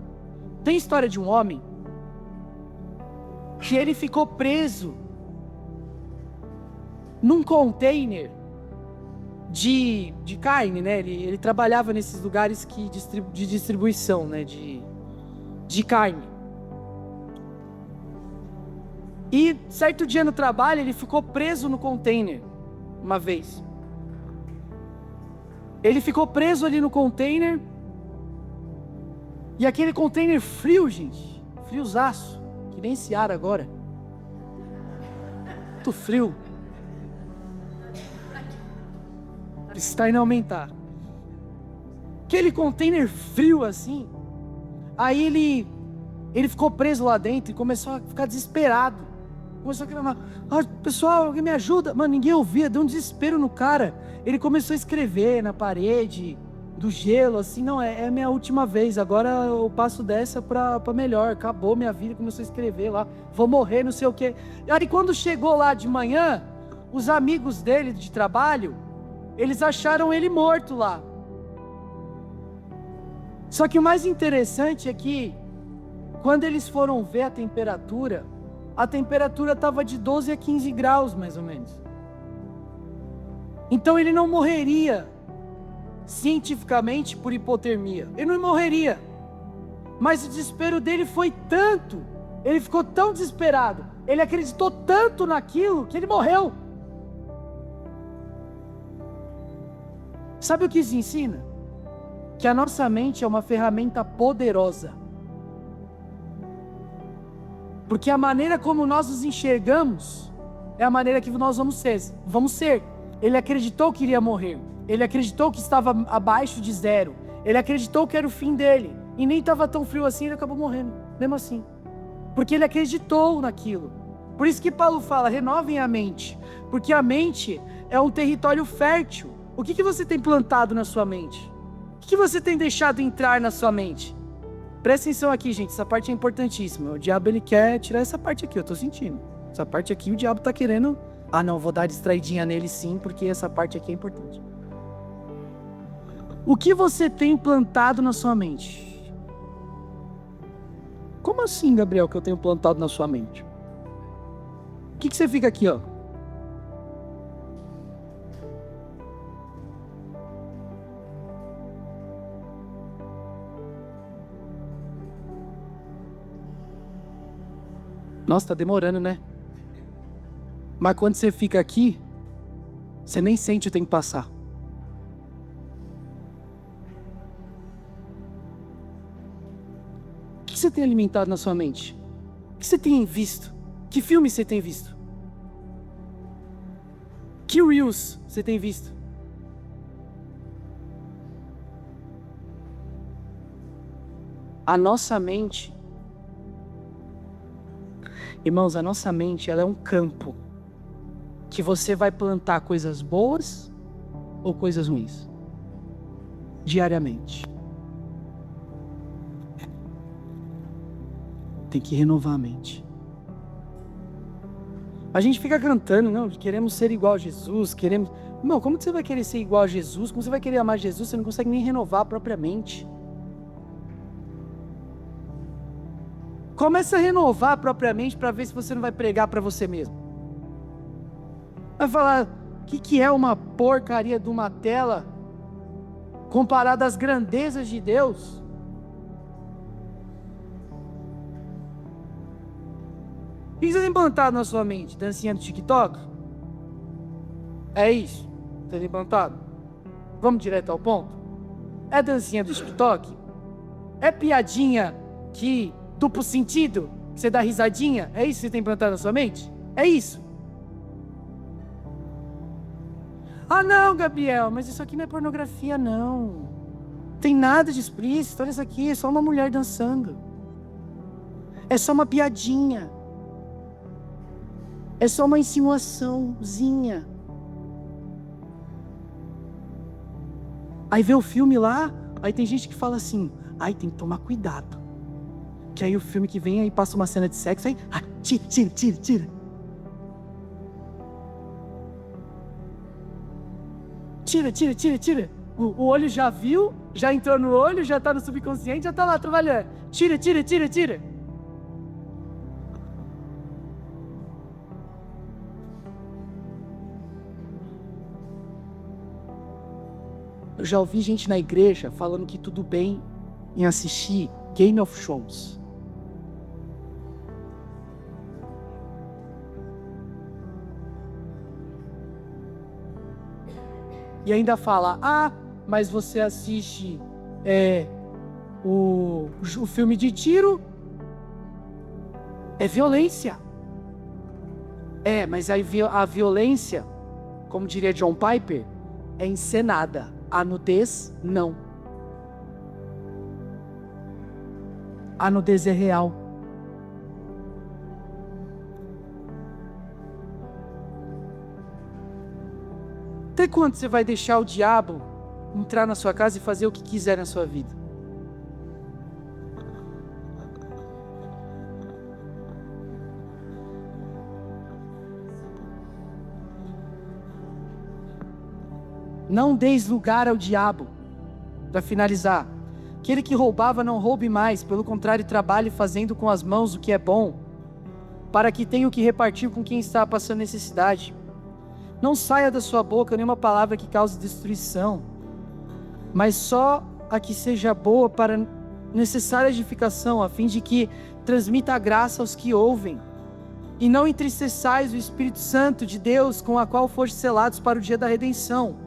Speaker 1: Tem a história de um homem que ele ficou preso num container de carne, né? Ele trabalhava nesses lugares de distribuição, né? De carne. E certo dia no trabalho ele ficou preso no container, uma vez. Ele ficou preso ali no container. E aquele container frio, gente. Friozaço. Que nem esse ar agora. Muito frio. Está indo aumentar. Aquele container frio assim. Aí ele ficou preso lá dentro e começou a ficar desesperado. Começou a clamar, pessoal, alguém me ajuda? Mano, ninguém ouvia, deu um desespero no cara. Ele começou a escrever na parede, do gelo, assim, não, é minha última vez, agora eu passo dessa pra melhor, acabou minha vida, começou a escrever lá, vou morrer, não sei o quê. Aí quando chegou lá de manhã, os amigos dele de trabalho, eles acharam ele morto lá. Só que o mais interessante é que, quando eles foram ver a temperatura estava de 12 a 15 graus, mais ou menos. Então ele não morreria, cientificamente, por hipotermia. Ele não morreria. Mas o desespero dele foi tanto, ele ficou tão desesperado, ele acreditou tanto naquilo, que ele morreu. Sabe o que isso ensina? Que a nossa mente é uma ferramenta poderosa. Porque a maneira como nós nos enxergamos é a maneira que nós vamos ser. Ele acreditou que iria morrer. Ele acreditou que estava abaixo de zero. Ele acreditou que era o fim dele. E nem estava tão frio assim, ele acabou morrendo. Mesmo assim. Porque ele acreditou naquilo. Por isso que Paulo fala, renovem a mente. Porque a mente é um território fértil. O que você tem plantado na sua mente? O que você tem deixado entrar na sua mente? Presta atenção aqui, gente, essa parte é importantíssima. O diabo, ele quer tirar essa parte aqui, eu tô sentindo. Essa parte aqui, o diabo tá querendo... não, vou dar distraidinha nele sim, porque essa parte aqui é importante. O que você tem plantado na sua mente? Como assim, Gabriel, que eu tenho plantado na sua mente? O que você fica aqui, ó? Nossa, tá demorando, né? Mas quando você fica aqui, você nem sente o tempo passar. O que você tem alimentado na sua mente? O que você tem visto? Que filme você tem visto? Que Reels você tem visto? A nossa mente... Irmãos, a nossa mente, ela é um campo que você vai plantar coisas boas ou coisas ruins diariamente. Tem que renovar a mente. A gente fica cantando, não, queremos ser igual a Jesus, queremos... Irmão, como que você vai querer ser igual a Jesus? Como você vai querer amar Jesus? Você não consegue nem renovar a própria mente. Começa a renovar a própria mente para ver se você não vai pregar para você mesmo. Vai falar, o que é uma porcaria de uma tela comparada às grandezas de Deus? O que você tem implantado na sua mente? Dancinha do TikTok? É isso? Você tem implantado? Vamos direto ao ponto? É dancinha do TikTok? É piadinha que duplo sentido? Que você dá risadinha? É isso que você tem implantado na sua mente? É isso? Ah não, Gabriel, mas isso aqui não é pornografia não. Tem nada de explícito, olha isso aqui, é só uma mulher dançando. É só uma piadinha. É só uma insinuaçãozinha. Aí vê o filme lá, aí tem gente que fala assim, ai, tem que tomar cuidado. Que aí o filme que vem, aí passa uma cena de sexo, aí, tira. Tira. O olho já viu, já entrou no olho, já tá no subconsciente, já tá lá trabalhando. Tira. Eu já ouvi gente na igreja falando que tudo bem em assistir Game of Thrones. E ainda fala, mas você assiste o filme de tiro, é violência. Mas a violência, como diria John Piper, é encenada. A nudez, não. A nudez é real. Até quando você vai deixar o diabo entrar na sua casa e fazer o que quiser na sua vida? Não deis lugar ao diabo. Para finalizar, aquele que roubava não roube mais, pelo contrário trabalhe fazendo com as mãos o que é bom, para que tenha o que repartir com quem está passando necessidade. Não saia da sua boca nenhuma palavra que cause destruição, mas só a que seja boa para necessária edificação, a fim de que transmita a graça aos que ouvem. E não entristeçais o Espírito Santo de Deus, com a qual foste selados para o dia da redenção.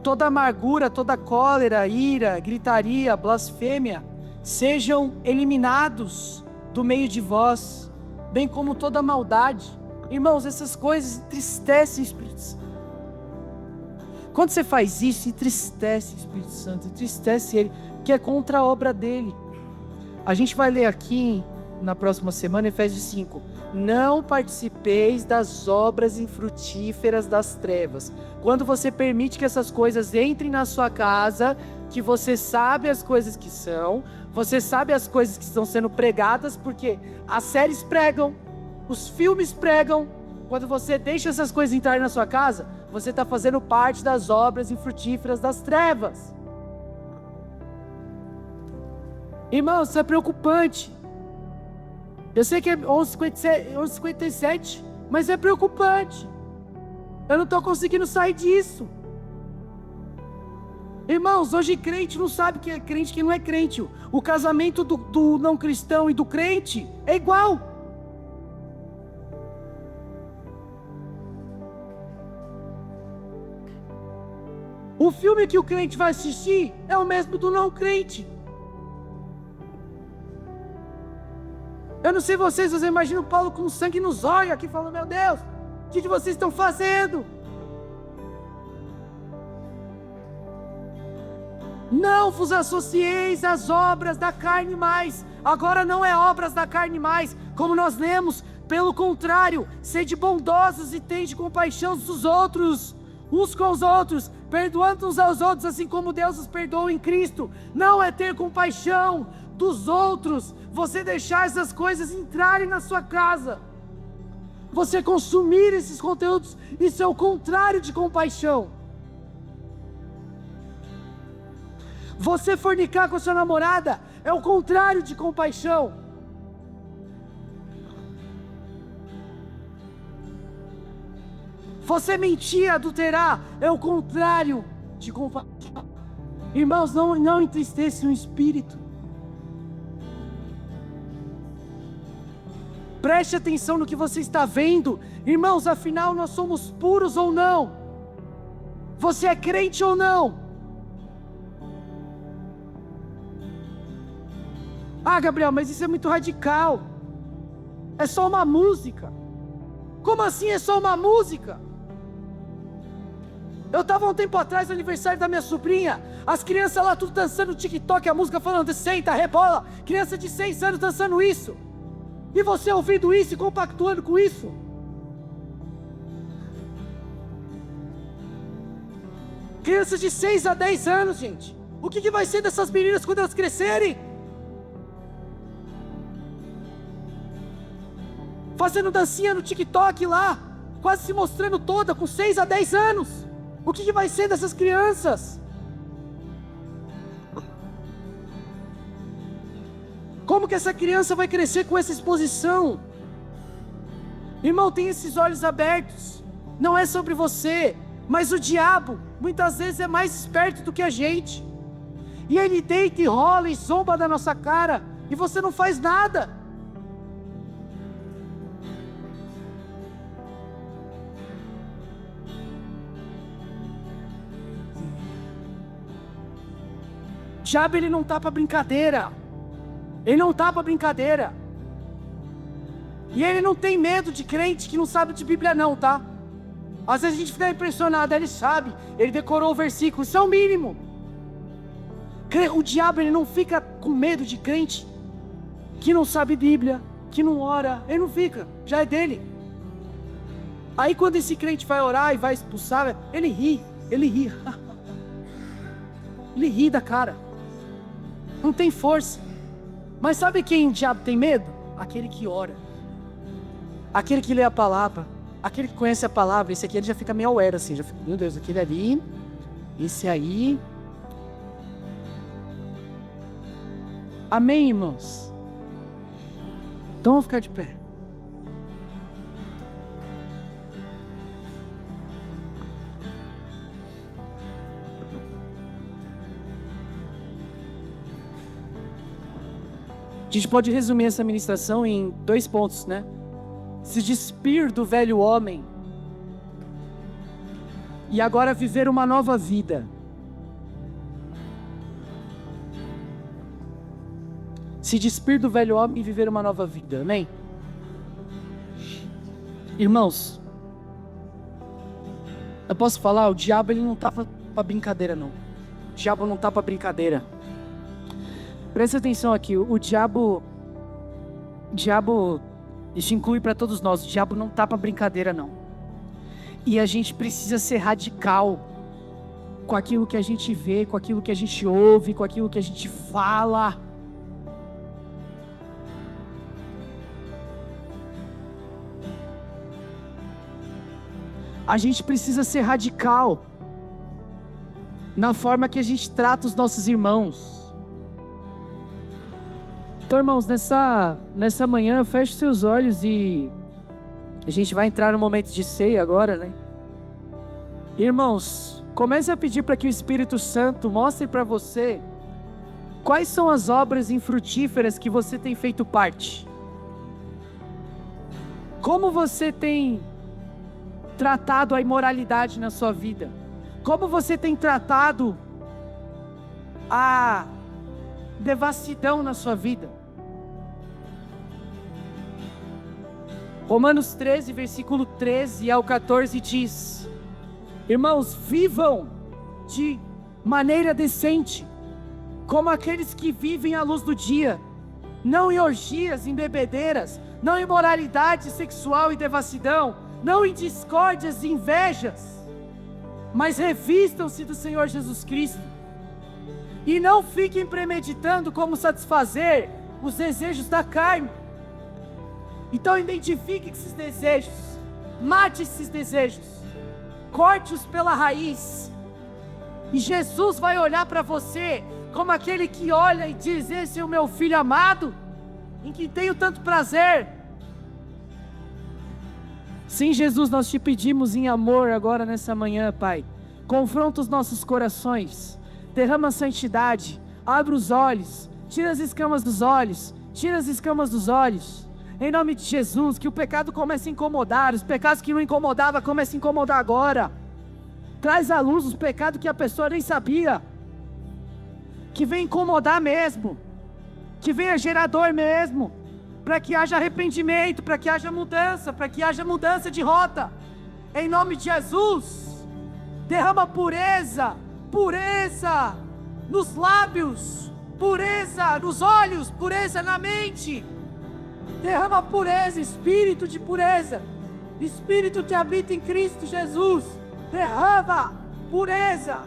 Speaker 1: Toda amargura, toda cólera, ira, gritaria, blasfêmia, sejam eliminados do meio de vós, bem como toda maldade. Irmãos, essas coisas entristecem o Espírito Santo. Quando você faz isso, entristece o Espírito Santo, entristece ele, que é contra a obra dele. A gente vai ler aqui na próxima semana, Efésios 5. Não participeis das obras infrutíferas das trevas. Quando você permite que essas coisas entrem na sua casa, que você sabe as coisas que são, você sabe as coisas que estão sendo pregadas, porque as séries pregam, os filmes pregam. Quando você deixa essas coisas entrarem na sua casa, você está fazendo parte das obras infrutíferas das trevas. Irmãos, isso é preocupante. Eu sei que é 11h57, mas é preocupante. Eu não estou conseguindo sair disso. Irmãos, hoje crente não sabe que é crente, que não é crente. O casamento do não cristão e do crente é igual. O filme que o crente vai assistir é o mesmo do não crente. Eu não sei vocês imaginam Paulo com sangue nos olhos aqui falando, meu Deus, o que vocês estão fazendo? Não vos associeis às obras da carne mais. Agora não é obras da carne mais, como nós lemos. Pelo contrário, sede bondosos e tende compaixão dos outros, uns com os outros, perdoando uns aos outros, assim como Deus os perdoa em Cristo. Não é ter compaixão dos outros, você deixar essas coisas entrarem na sua casa, você consumir esses conteúdos, isso é o contrário de compaixão. Você fornicar com a sua namorada é o contrário de compaixão.
Speaker 2: Você mentir, adulterar, é o contrário de compaixão. Irmãos, não entristeça o espírito. Preste atenção no que você está vendo. Irmãos, afinal nós somos puros ou não? Você é crente ou não? Ah, Gabriel, mas isso é muito radical. É só uma música. Como assim é só uma música? Eu estava um tempo atrás no aniversário da minha sobrinha. As crianças lá tudo dançando TikTok, a música falando senta, rebola. Criança de 6 anos dançando isso. E você ouvindo isso e compactuando com isso? Crianças de 6 a 10 anos, gente. O que vai ser dessas meninas quando elas crescerem? Fazendo dancinha no TikTok lá, quase se mostrando toda, com 6 a 10 anos. O que vai ser dessas crianças? Como que essa criança vai crescer com essa exposição? Irmão, tem esses olhos abertos. Não é sobre você, mas o diabo muitas vezes é mais esperto do que a gente. E ele deita e rola e zomba da nossa cara, e você não faz nada. O diabo, ele não tá para brincadeira. Ele não tá para brincadeira. E ele não tem medo de crente que não sabe de Bíblia não, tá? Às vezes a gente fica impressionado, ele sabe, ele decorou o versículo, isso é o mínimo. O diabo, ele não fica com medo de crente que não sabe Bíblia, que não ora, ele não fica, já é dele. Aí quando esse crente vai orar e vai expulsar, ele ri. Ele ri da cara. Não tem força. Mas sabe quem o diabo tem medo? Aquele que ora. Aquele que lê a palavra. Aquele que conhece a palavra. Esse aqui ele já fica meio aware assim. Já fica, meu Deus, aquele ali. Esse aí. Amém, irmãos? Então vamos ficar de pé. A gente pode resumir essa ministração em 2 pontos, né? Se despir do velho homem e agora viver uma nova vida. Se despir do velho homem e viver uma nova vida, amém? Irmãos, eu posso falar, o diabo ele não tá pra brincadeira não. O diabo não tá pra brincadeira. Presta atenção aqui, o diabo, isso inclui para todos nós, o diabo não tá para brincadeira não. E a gente precisa ser radical com aquilo que a gente vê, com aquilo que a gente ouve, com aquilo que a gente fala. A gente precisa ser radical na forma que a gente trata os nossos irmãos. Então, irmãos, nessa manhã, feche seus olhos e a gente vai entrar no momento de ceia agora, né? Irmãos, comece a pedir para que o Espírito Santo mostre para você quais são as obras infrutíferas que você tem feito parte. Como você tem tratado a imoralidade na sua vida? Como você tem tratado a devassidão na sua vida? Romanos 13, versículo 13 ao 14 diz: irmãos, vivam de maneira decente, como aqueles que vivem à luz do dia, não em orgias, em bebedeiras, não em imoralidade sexual e devassidão, não em discórdias e invejas, mas revistam-se do Senhor Jesus Cristo, e não fiquem premeditando como satisfazer os desejos da carne. Então identifique esses desejos, mate esses desejos, corte-os pela raiz, e Jesus vai olhar para você como aquele que olha e diz: esse é o meu filho amado, em quem tenho tanto prazer. Sim, Jesus, nós te pedimos em amor agora nessa manhã, Pai. Confronta os nossos corações, derrama santidade, abre os olhos, tira as escamas dos olhos, tira as escamas dos olhos. Em nome de Jesus, que o pecado comece a incomodar, os pecados que não incomodavam comecem a incomodar agora. Traz à luz os pecados que a pessoa nem sabia, que vem incomodar mesmo, que venha gerar dor mesmo, para que haja arrependimento, para que haja mudança de rota. Em nome de Jesus, derrama pureza, pureza nos lábios, pureza nos olhos, pureza na mente. Derrama pureza, espírito de pureza, espírito que habita em Cristo Jesus. Derrama pureza.